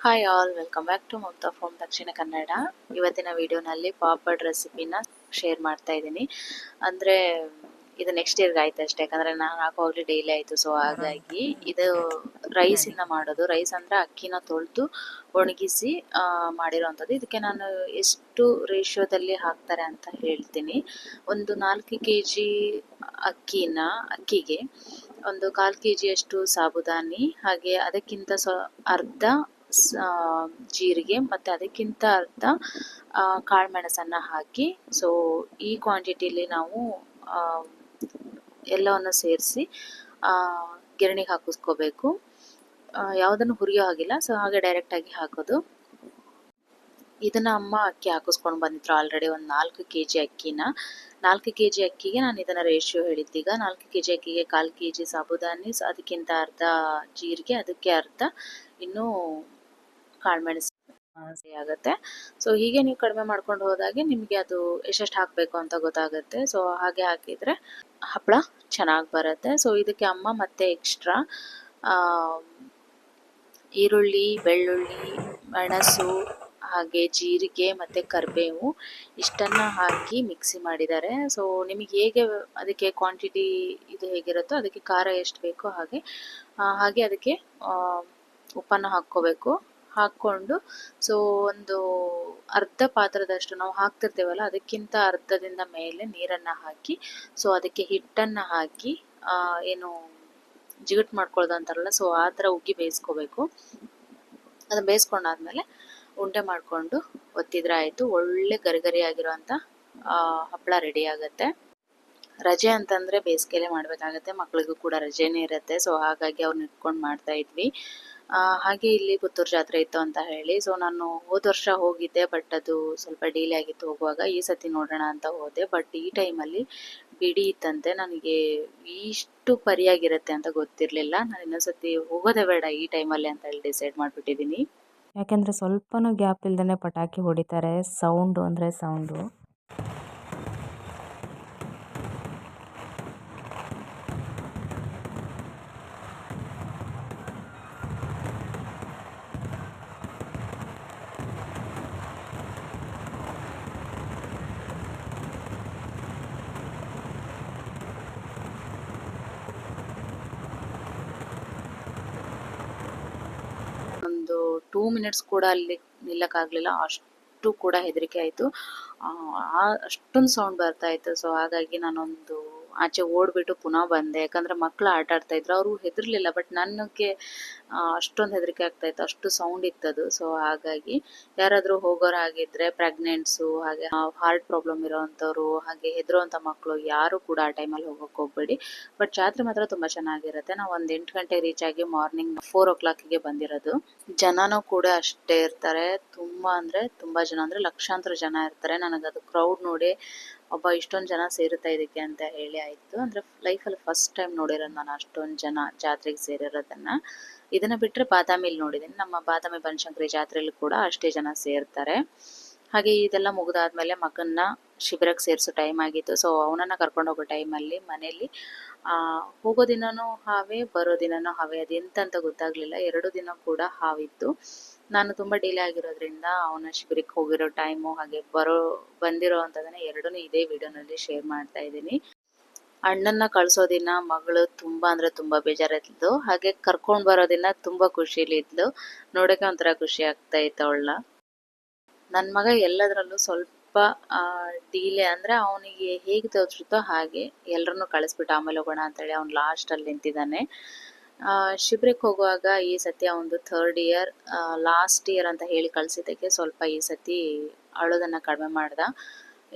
Hi all, welcome back to Mamata from Dakshina Kannada. ಇವತ್ತಿನ ವಿಡಿಯೋನಲ್ಲಿ ಪಾಪಡ್ ರೆಸಿಪಿನ ಶೇರ್ ಮಾಡ್ತಾ ಇದ್ದೀನಿ. ಅಂದರೆ ಇದು ನೆಕ್ಸ್ಟ್ ಇಯರ್ಗೆ ಆಯ್ತು ಅಷ್ಟೇ, ಯಾಕಂದರೆ ನಾನು ಹಾಕೋವಾಗಲೇ ಡೈಲಿ ಆಯಿತು. ಸೊ ಹಾಗಾಗಿ ಇದು ರೈಸಿಂದ ಮಾಡೋದು. ರೈಸ್ ಅಂದರೆ ಅಕ್ಕಿನ ತೊಳೆದು ಒಣಗಿಸಿ ಮಾಡಿರೋವಂಥದ್ದು. ಇದಕ್ಕೆ ನಾನು ಎಷ್ಟು ರೇಷ್ಯೋದಲ್ಲಿ ಹಾಕ್ತಾರೆ ಅಂತ ಹೇಳ್ತೀನಿ. ಒಂದು 4 kg ಅಕ್ಕಿಗೆ ಒಂದು 1/4 kg ಸಾಬುದಾನಿ, ಹಾಗೆ ಅದಕ್ಕಿಂತ ಅರ್ಧ ಜೀರಿಗೆ ಮತ್ತು ಅದಕ್ಕಿಂತ ಅರ್ಧ ಕಾಳುಮೆಣಸನ್ನು ಹಾಕಿ, ಸೊ ಈ ಕ್ವಾಂಟಿಟಿಲಿ ನಾವು ಎಲ್ಲವನ್ನು ಸೇರಿಸಿ ಗಿರಣಿಗೆ ಹಾಕಿಸ್ಕೋಬೇಕು. ಯಾವುದನ್ನು ಹುರಿಯೋ ಹಾಗಿಲ್ಲ, ಸೊ ಹಾಗೆ ಡೈರೆಕ್ಟಾಗಿ ಹಾಕೋದು. ಇದನ್ನು ಅಮ್ಮ ಅಕ್ಕಿ ಹಾಕಿಸ್ಕೊಂಡು ಬಂದಿದ್ರು ಆಲ್ರೆಡಿ. ಒಂದು 4 kg ಅಕ್ಕಿನ, 4 kg ಅಕ್ಕಿಗೆ ನಾನು ಇದನ್ನು ರೇಷಿಯೋ ಹೇಳಿದ್ದೀಗ. 4 kg ಅಕ್ಕಿಗೆ 1/4 kg ಸಾಬುದಾನಿ, ಅದಕ್ಕಿಂತ ಅರ್ಧ ಜೀರಿಗೆ, ಅದಕ್ಕೆ ಅರ್ಧ ಇನ್ನು ಕಾಳುಮೆಣಸು ಆಗುತ್ತೆ. ಸೊ ಹೀಗೆ ನೀವು ಕಡಿಮೆ ಮಾಡ್ಕೊಂಡು ಹೋದಾಗೆ ನಿಮಗೆ ಅದು ಎಷ್ಟೆಷ್ಟು ಹಾಕಬೇಕು ಅಂತ ಗೊತ್ತಾಗುತ್ತೆ. ಸೊ ಹಾಗೆ ಹಾಕಿದರೆ ಹಪ್ಪಳ ಚೆನ್ನಾಗಿ ಬರುತ್ತೆ. ಸೊ ಇದಕ್ಕೆ ಅಮ್ಮ ಮತ್ತೆ ಎಕ್ಸ್ಟ್ರಾ ಈರುಳ್ಳಿ, ಬೆಳ್ಳುಳ್ಳಿ, ಮೆಣಸು, ಹಾಗೆ ಜೀರಿಗೆ ಮತ್ತು ಕರಿಬೇವು ಇಷ್ಟನ್ನು ಹಾಕಿ ಮಿಕ್ಸಿ ಮಾಡಿದ್ದಾರೆ. ಸೊ ನಿಮಗೆ ಹೇಗೆ ಅದಕ್ಕೆ ಕ್ವಾಂಟಿಟಿ ಇದು ಹೇಗಿರುತ್ತೋ ಅದಕ್ಕೆ ಖಾರ ಎಷ್ಟು ಬೇಕೋ ಹಾಗೆ ಅದಕ್ಕೆ ಉಪ್ಪನ್ನು ಹಾಕ್ಕೋಬೇಕು. ಹಾಕ್ಕೊಂಡು ಸೊ ಒಂದು ಅರ್ಧ ಪಾತ್ರದಷ್ಟು ನಾವು ಹಾಕ್ತಿರ್ತೇವಲ್ಲ, ಅದಕ್ಕಿಂತ ಅರ್ಧದಿಂದ ಮೇಲೆ ನೀರನ್ನು ಹಾಕಿ, ಸೊ ಅದಕ್ಕೆ ಹಿಟ್ಟನ್ನು ಹಾಕಿ ಏನು ಜಿಗುಟ್ ಮಾಡ್ಕೊಳ್ಳೋದು ಅಂತಾರಲ್ಲ, ಸೊ ಆ ಥರ ಉಗ್ಗಿ ಬೇಯಿಸ್ಕೋಬೇಕು. ಅದನ್ನು ಬೇಯಿಸ್ಕೊಂಡಾದ್ಮೇಲೆ ಉಂಡೆ ಮಾಡಿಕೊಂಡು ಒತ್ತಿದ್ರೆ ಆಯಿತು. ಒಳ್ಳೆ ಗರಿ ಆಗಿರೋಂಥ ಹಪ್ಪಳ ರೆಡಿ ಆಗುತ್ತೆ. ರಜೆ ಅಂತಂದರೆ ಬೇಸಿಗೆಲೇ ಮಾಡಬೇಕಾಗತ್ತೆ, ಮಕ್ಕಳಿಗೂ ಕೂಡ ರಜೆನೇ ಇರುತ್ತೆ. ಸೊ ಹಾಗಾಗಿ ಅವ್ರನ್ನ ಇಟ್ಕೊಂಡು ಮಾಡ್ತಾ ಇದ್ವಿ. ಹಾಗೆ ಇಲ್ಲಿ ಪುತ್ತೂರು ಜಾತ್ರೆ ಇತ್ತು ಅಂತ ಹೇಳಿ, ಸೊ ನಾನು ಹೋದ ವರ್ಷ ಹೋಗಿದ್ದೆ, ಬಟ್ ಅದು ಸ್ವಲ್ಪ ಡಿಲೇ ಆಗಿತ್ತು ಹೋಗುವಾಗ. ಈ ಸತಿ ನೋಡೋಣ ಅಂತ ಹೋದೆ, ಬಟ್ ಈ ಟೈಮಲ್ಲಿ ಬಿಡಿ ಇತ್ತಂತೆ. ನನಗೆ ಇಷ್ಟು ಪರಿಯಾಗಿರುತ್ತೆ ಅಂತ ಗೊತ್ತಿರಲಿಲ್ಲ. ನಾನು ಇನ್ನೊಂದ್ಸತಿ ಹೋಗೋದೇ ಬೇಡ ಈ ಟೈಮಲ್ಲಿ ಅಂತ ಹೇಳಿ ಡಿಸೈಡ್ ಮಾಡಿಬಿಟ್ಟಿದ್ದೀನಿ. ಯಾಕೆಂದರೆ ಸ್ವಲ್ಪನೂ ಗ್ಯಾಪ್ ಇಲ್ದೇ ಪಟಾಕಿ ಹೊಡಿತಾರೆ. ಸೌಂಡು ಅಂದರೆ ಸೌಂಡು. ಒಂದು 2 ಮಿನಿಟ್ಸ್ ಕೂಡ ಅಲ್ಲಿ ನಿಲ್ಲಕ್ಕಾಗಲಿಲ್ಲ, ಅಷ್ಟು ಕೂಡ ಹೆದರಿಕೆ ಆಯಿತು. ಅಷ್ಟೊಂದು ಸೌಂಡ್ ಬರ್ತಾ ಇತ್ತು. ಸೊ ಹಾಗಾಗಿ ನಾನೊಂದು ಆಚೆ ಓಡಿಬಿಟ್ಟು ಪುನಃ ಬಂದೆ. ಯಾಕಂದರೆ ಮಕ್ಕಳು ಆಟ ಆಡ್ತಾ ಇದ್ರು, ಅವರು ಹೆದರ್ಲಿಲ್ಲ, ಬಟ್ ನನಗೆ ಅಷ್ಟೊಂದು ಹೆದರಿಕೆ ಆಗ್ತಾಯಿತ್ತು, ಅಷ್ಟು ಸೌಂಡ್ ಇತ್ತದು. ಸೊ ಹಾಗಾಗಿ ಯಾರಾದರೂ ಹೋಗೋರಾಗಿದ್ದರೆ, ಪ್ರೆಗ್ನೆಂಟ್ಸು, ಹಾಗೆ ಹಾರ್ಟ್ ಪ್ರಾಬ್ಲಮ್ ಇರೋವಂಥವ್ರು, ಹಾಗೆ ಹೆದರುವಂಥ ಮಕ್ಕಳು ಯಾರು ಕೂಡ ಆ ಟೈಮಲ್ಲಿ ಹೋಗೋಕ್ಕೆ ಹೋಗಬೇಡಿ. ಬಟ್ ಜಾತ್ರೆ ಮಾತ್ರ ತುಂಬ ಚೆನ್ನಾಗಿರುತ್ತೆ. ನಾವು ಒಂದು 8 ಗಂಟೆಗೆ ರೀಚ್ ಆಗಿ ಮಾರ್ನಿಂಗ್ 4 o'clockಗೆ ಬಂದಿರೋದು. ಜನನೂ ಕೂಡ ಅಷ್ಟೇ ಇರ್ತಾರೆ, ತುಂಬ ಅಂದರೆ ತುಂಬ ಜನ, ಅಂದರೆ ಲಕ್ಷಾಂತರ ಜನ ಇರ್ತಾರೆ. ನನಗದು ಕ್ರೌಡ್ ನೋಡಿ ಒಬ್ಬ ಇಷ್ಟೊಂದು ಜನ ಸೇರುತ್ತಾ ಇದಕ್ಕೆ ಅಂತ ಹೇಳಿ ಆಯಿತು. ಅಂದರೆ ಲೈಫಲ್ಲಿ ಫಸ್ಟ್ ಟೈಮ್ ನೋಡಿರೋದು ನಾನು ಅಷ್ಟೊಂದು ಜನ ಜಾತ್ರೆಗೆ ಸೇರಿರೋದನ್ನು. ಇದನ್ನು ಬಿಟ್ಟರೆ ಬಾದಾಮಿಲಿ ನೋಡಿದ್ದೀನಿ, ನಮ್ಮ ಬಾದಾಮಿ ಬನಶಂಕರಿ ಜಾತ್ರೆಯಲ್ಲಿ ಕೂಡ ಅಷ್ಟೇ ಜನ ಸೇರ್ತಾರೆ. ಹಾಗೆ ಇದೆಲ್ಲ ಮುಗಿದಾದ್ಮೇಲೆ ಮಗನ್ನ ಶಿಬಿರಕ್ಕೆ ಸೇರಿಸೋ ಟೈಮ್ ಆಗಿತ್ತು. ಸೊ ಅವನನ್ನು ಕರ್ಕೊಂಡು ಹೋಗೋ ಟೈಮಲ್ಲಿ ಮನೇಲಿ ಹೋಗೋ ದಿನವೂ ಹಾವೇ, ಬರೋ ದಿನವೂ ಹಾವೇ. ಅದೆಂತ ಗೊತ್ತಾಗಲಿಲ್ಲ, 2 ದಿನ ಕೂಡ ಹಾವಿತ್ತು. ನಾನು ತುಂಬ ಡಿಲೇ ಆಗಿರೋದ್ರಿಂದ ಅವನ ಶಿಬಿರಕ್ಕೆ ಹೋಗಿರೋ ಟೈಮು ಹಾಗೆ ಬಂದಿರೋ ಅಂಥದ್ದನ್ನು ಎರಡನ್ನೂ ಇದೇ ವಿಡಿಯೋನಲ್ಲಿ ಶೇರ್ ಮಾಡ್ತಾ ಇದ್ದೀನಿ. ಅಣ್ಣನ್ನ ಕಳಿಸೋ ದಿನ ಮಗಳು ತುಂಬ ಅಂದರೆ ತುಂಬ ಬೇಜಾರಾಯ್ತಿದ್ಲು, ಹಾಗೆ ಕರ್ಕೊಂಡು ಬರೋ ದಿನ ತುಂಬ ಖುಷಿಲಿದ್ಲು. ನೋಡೋಕ್ಕೆ ಒಂಥರ ಖುಷಿ ಆಗ್ತಾ ಇತ್ತು ಅವಳನ್ನ. ನನ್ನ ಮಗ ಎಲ್ಲದರಲ್ಲೂ ಸ್ವಲ್ಪ ಡಿಲೇ, ಅಂದರೆ ಅವನಿಗೆ ಹೇಗೆ ತೋರಿಸುತ್ತೋ ಹಾಗೆ ಎಲ್ಲರನ್ನೂ ಕಳಿಸ್ಬಿಟ್ಟು ಆಮೇಲೆ ಹೋಗೋಣ ಅಂತೇಳಿ ಅವ್ನು ಲಾಸ್ಟಲ್ಲಿ ನಿಂತಿದ್ದಾನೆ. ಶಿಬಿರಕ್ಕೆ ಹೋಗುವಾಗ ಈ ಸತಿ ಅವನದು 3rd ಇಯರ್, ಲಾಸ್ಟ್ ಇಯರ್ ಅಂತ ಹೇಳಿ ಕಳಿಸಿದ್ದಕ್ಕೆ ಸ್ವಲ್ಪ ಈ ಸತಿ ಅಳೋದನ್ನು ಕಡಿಮೆ ಮಾಡ್ದ.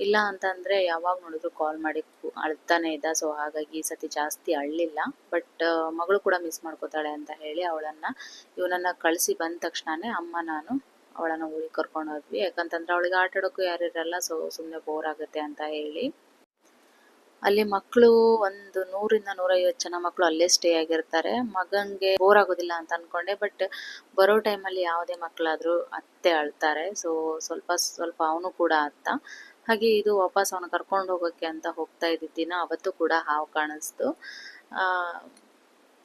ಇಲ್ಲ ಅಂತಂದರೆ ಯಾವಾಗ ನೋಡಿದ್ರು ಕಾಲ್ ಮಾಡಿ ಅಳ್ತಾನೆ ಇದ್ದ. ಸೊ ಹಾಗಾಗಿ ಈ ಸತಿ ಜಾಸ್ತಿ ಅಳ್ಳಿಲ್ಲ. ಬಟ್ ಮಗಳು ಕೂಡ ಮಿಸ್ ಮಾಡ್ಕೋತಾಳೆ ಅಂತ ಹೇಳಿ ಇವನನ್ನು ಕಳಿಸಿ ಬಂದ ತಕ್ಷಣವೇ ಅಮ್ಮ ನಾನು ಅವಳನ್ನು ಊರಿಗೆ ಕರ್ಕೊಂಡು ಹೋದ್ವಿ. ಯಾಕಂತಂದರೆ ಅವಳಿಗೆ ಆಟ ಆಡೋಕ್ಕೂ ಯಾರು ಇರಲ್ಲ, ಸೊ ಸುಮ್ಮನೆ ಬೋರ್ ಆಗುತ್ತೆ ಅಂತ ಹೇಳಿ. ಅಲ್ಲಿ ಮಕ್ಕಳು ಒಂದು 100 ಇಂದ 150 ಜನ ಮಕ್ಕಳು ಅಲ್ಲೇ ಸ್ಟೇ ಆಗಿರ್ತಾರೆ. ಮಗನಿಗೆ ಬೋರ್ ಆಗೋದಿಲ್ಲ ಅಂತ ಅಂದ್ಕೊಂಡೆ, ಬಟ್ ಬರೋ ಟೈಮಲ್ಲಿ ಯಾವುದೇ ಮಕ್ಕಳಾದರೂ ಅತ್ತೆ ಅಳ್ತಾರೆ. ಸೊ ಸ್ವಲ್ಪ ಅವನು ಕೂಡ ಅತ್ತ. ಹಾಗೆ ಇದು ವಾಪಸ್ ಅವನು ಕರ್ಕೊಂಡು ಹೋಗೋಕ್ಕೆ ಅಂತ ಹೋಗ್ತಾ ಇದ್ದಿದ್ದ ದಿನ ಅವತ್ತು ಕೂಡ ಹಾವು ಕಾಣಿಸ್ತು.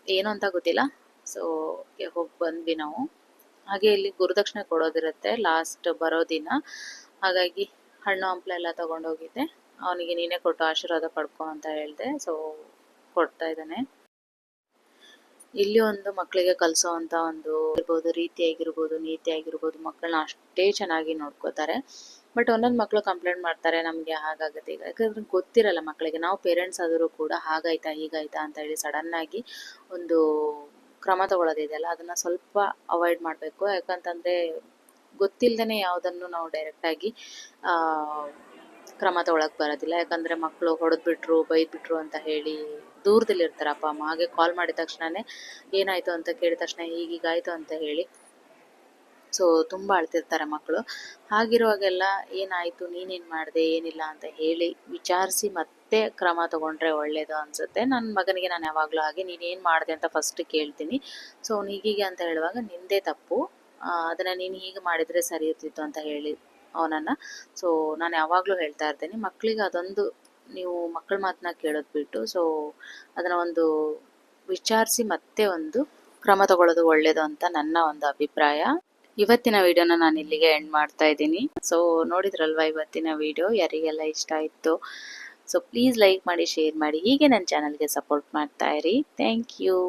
ಏನು ಅಂತ ಗೊತ್ತಿಲ್ಲ. ಸೊ ಹೋಗಿ ಬಂದ್ವಿ ನಾವು. ಹಾಗೆ ಇಲ್ಲಿ ಗುರುದಕ್ಷಿಣೆ ಕೊಡೋದಿರುತ್ತೆ ಲಾಸ್ಟ್ ಬರೋ ದಿನ. ಹಾಗಾಗಿ ಹಣ್ಣು ಹಂಪಲ ಎಲ್ಲ ತಗೊಂಡೋಗಿದ್ದೆ. ಅವನಿಗೆ ನೀನೇ ಕೊಟ್ಟು ಆಶೀರ್ವಾದ ಪಡ್ಕೊ ಅಂತ ಹೇಳಿದೆ. ಸೊ ಕೊಡ್ತಾ ಇದ್ದಾನೆ. ಇಲ್ಲಿ ಒಂದು ಮಕ್ಕಳಿಗೆ ಕಲಿಸೋವಂಥ ಒಂದು ಇರ್ಬೋದು, ರೀತಿಯಾಗಿರ್ಬೋದು, ನೀತಿಯಾಗಿರ್ಬೋದು, ಮಕ್ಕಳನ್ನ ಅಷ್ಟೇ ಚೆನ್ನಾಗಿ ನೋಡ್ಕೋತಾರೆ. ಬಟ್ ಒಂದೊಂದು ಮಕ್ಕಳು ಕಂಪ್ಲೇಂಟ್ ಮಾಡ್ತಾರೆ, ನಮಗೆ ಹಾಗಾಗುತ್ತೆ ಈಗ, ಯಾಕಂದ್ರೆ ಗೊತ್ತಿರಲ್ಲ ಮಕ್ಕಳಿಗೆ. ನಾವು ಪೇರೆಂಟ್ಸ್ ಆದರೂ ಕೂಡ ಹಾಗಾಯ್ತಾ ಹೀಗಾಯ್ತಾ ಅಂತ ಹೇಳಿ ಸಡನ್ನಾಗಿ ಒಂದು ಕ್ರಮ ತಗೊಳ್ಳೋದಿದೆಯಲ್ಲ, ಅದನ್ನು ಸ್ವಲ್ಪ ಅವಾಯ್ಡ್ ಮಾಡಬೇಕು. ಯಾಕಂತಂದರೆ ಗೊತ್ತಿಲ್ಲದೇ ಯಾವುದನ್ನು ನಾವು ಡೈರೆಕ್ಟಾಗಿ ಕ್ರಮ ತಗೊಳಕ್ಕೆ ಬರೋದಿಲ್ಲ. ಯಾಕಂದರೆ ಮಕ್ಕಳು ಹೊಡೆದ್ಬಿಟ್ರು ಬೈದ್ಬಿಟ್ರು ಅಂತ ಹೇಳಿ ದೂರದಲ್ಲಿರ್ತಾರೆ ಅಪ್ಪ ಅಮ್ಮ. ಹಾಗೆ ಕಾಲ್ ಮಾಡಿದ ತಕ್ಷಣವೇ ಏನಾಯಿತು ಅಂತ ಕೇಳಿದ ತಕ್ಷಣ ಹೀಗೀಗಾಯಿತು ಅಂತ ಹೇಳಿ ಸೊ ತುಂಬ ಅಳ್ತಿರ್ತಾರೆ ಮಕ್ಕಳು. ಹಾಗಿರುವಾಗೆಲ್ಲ ಏನಾಯಿತು, ನೀನೇನು ಮಾಡಿದೆ, ಏನಿಲ್ಲ ಅಂತ ಹೇಳಿ ವಿಚಾರಿಸಿ ಮತ್ತೆ ಕ್ರಮ ತಗೊಂಡ್ರೆ ಒಳ್ಳೆಯದು ಅನಿಸುತ್ತೆ. ನನ್ನ ಮಗನಿಗೆ ನಾನು ಯಾವಾಗಲೂ ಹಾಗೆ, ನೀನೇನು ಮಾಡಿದೆ ಅಂತ ಫಸ್ಟ್ ಕೇಳ್ತೀನಿ. ಸೊ ಅವ್ನು ಹೀಗೀಗೆ ಅಂತ ಹೇಳುವಾಗ ನಿಂದೇ ತಪ್ಪು, ಅದನ್ನು ನೀನು ಹೀಗೆ ಮಾಡಿದರೆ ಸರಿ ಇರ್ತಿತ್ತು ಅಂತ ಹೇಳಿ ಅವನನ್ನು. ಸೊ ನಾನು ಯಾವಾಗಲೂ ಹೇಳ್ತಾ ಇರ್ತೀನಿ ಮಕ್ಕಳಿಗೆ ಅದೊಂದು, ನೀವು ಮಕ್ಕಳ ಮಾತನ್ನ ಕೇಳೋದು ಬಿಟ್ಟು ಸೊ ಅದನ್ನು ಒಂದು ವಿಚಾರಿಸಿ ಮತ್ತೆ ಒಂದು ಕ್ರಮ ತಗೊಳ್ಳೋದು ಒಳ್ಳೆಯದು ಅಂತ ನನ್ನ ಒಂದು ಅಭಿಪ್ರಾಯ. ಇವತ್ತಿನ ವಿಡಿಯೋನ ನಾನು ಇಲ್ಲಿಗೆ ಎಂಡ್ ಮಾಡ್ತಾ ಇದ್ದೀನಿ. ಸೊ ನೋಡಿದ್ರಲ್ವಾ ಇವತ್ತಿನ ವಿಡಿಯೋ, ಯಾರಿಗೆಲ್ಲ ಇಷ್ಟ ಆಯಿತು ಸೊ ಪ್ಲೀಸ್ ಲೈಕ್ ಮಾಡಿ, ಶೇರ್ ಮಾಡಿ, ಹೀಗೆ ನನ್ನ ಚಾನಲ್ಗೆ ಸಪೋರ್ಟ್ ಮಾಡ್ತಾ ಇರಿ. Thank you.